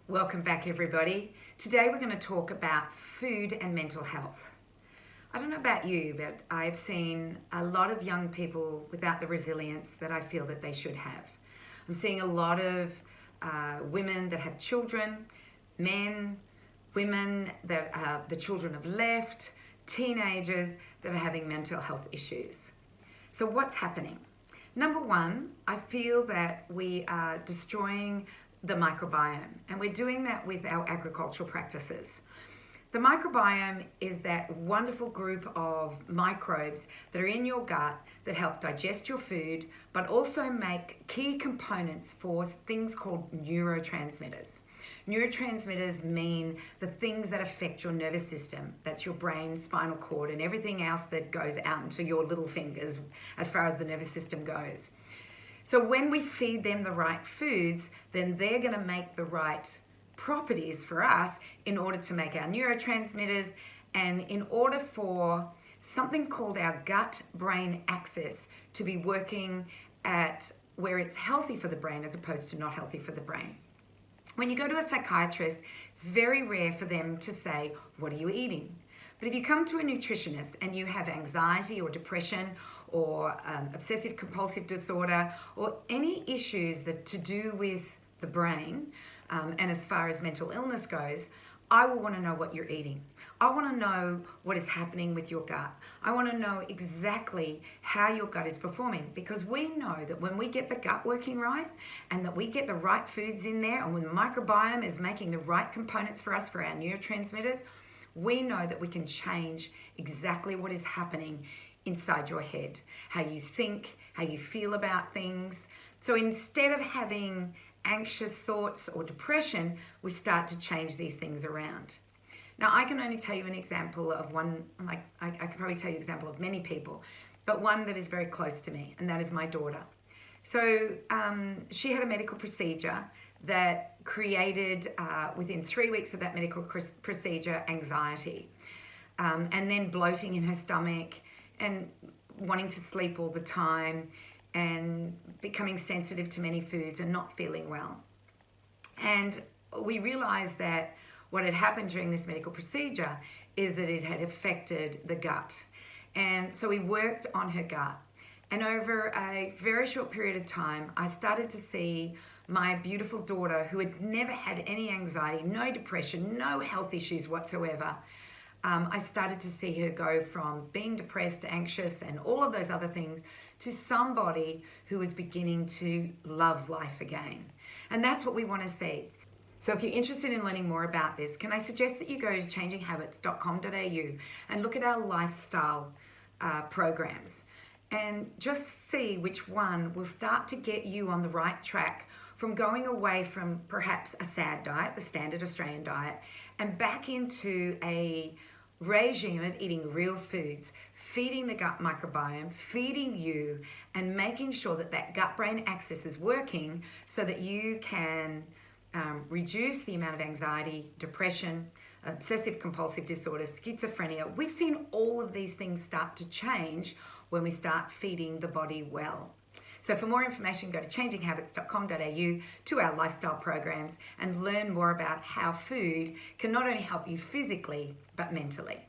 Welcome back, everybody. Today we're going to talk about food and mental health. I don't know about you, but I've seen a lot of young people without the resilience that I feel that they should have. I'm seeing a lot of women that have children, men, women that the children have left, teenagers that are having mental health issues. So what's happening? Number one, I feel that we are destroying the microbiome, and we're doing that with our agricultural practices. The microbiome is that wonderful group of microbes that are in your gut that help digest your food, but also make key components for things called neurotransmitters. Neurotransmitters mean the things that affect your nervous system. That's your brain, spinal cord, and everything else that goes out into your little fingers as far as the nervous system goes. So when we feed them the right foods, then they're going to make the right properties for us in order to make our neurotransmitters, and in order for something called our gut-brain axis to be working at where it's healthy for the brain as opposed to not healthy for the brain. When you go to a psychiatrist, it's very rare for them to say, "What are you eating?" But if you come to a nutritionist and you have anxiety or depression or obsessive compulsive disorder or any issues that to do with the brain, and as far as mental illness goes, I will want to know what you're eating. I want to know what is happening with your gut. I want to know exactly how your gut is performing, because we know that when we get the gut working right and that we get the right foods in there, and when the microbiome is making the right components for us for our neurotransmitters, we know that we can change exactly what is happening inside your head, how you think, how you feel about things. So instead of having anxious thoughts or depression, we start to change these things around. Now, I can only tell you an example of one, like I could probably tell you an example of many people, but one that is very close to me, and that is my daughter. So she had a medical procedure that created, within 3 weeks of that medical procedure, anxiety, and then bloating in her stomach, and wanting to sleep all the time, and becoming sensitive to many foods and not feeling well. And we realized that what had happened during this medical procedure is that it had affected the gut. And so we worked on her gut. And over a very short period of time, I started to see my beautiful daughter, who had never had any anxiety, no depression, no health issues whatsoever. I started to see her go from being depressed, anxious, and all of those other things to somebody who was beginning to love life again. And that's what we want to see. So if you're interested in learning more about this, can I suggest that you go to changinghabits.com.au and look at our lifestyle programs and just see which one will start to get you on the right track from going away from perhaps a SAD diet, the standard Australian diet, and back into a regime of eating real foods, feeding the gut microbiome, feeding you, and making sure that that gut-brain axis is working so that you can reduce the amount of anxiety, depression, obsessive compulsive disorder, schizophrenia. We've seen all of these things start to change when we start feeding the body well. So for more information, go to changinghabits.com.au to our lifestyle programs and learn more about how food can not only help you physically, but mentally.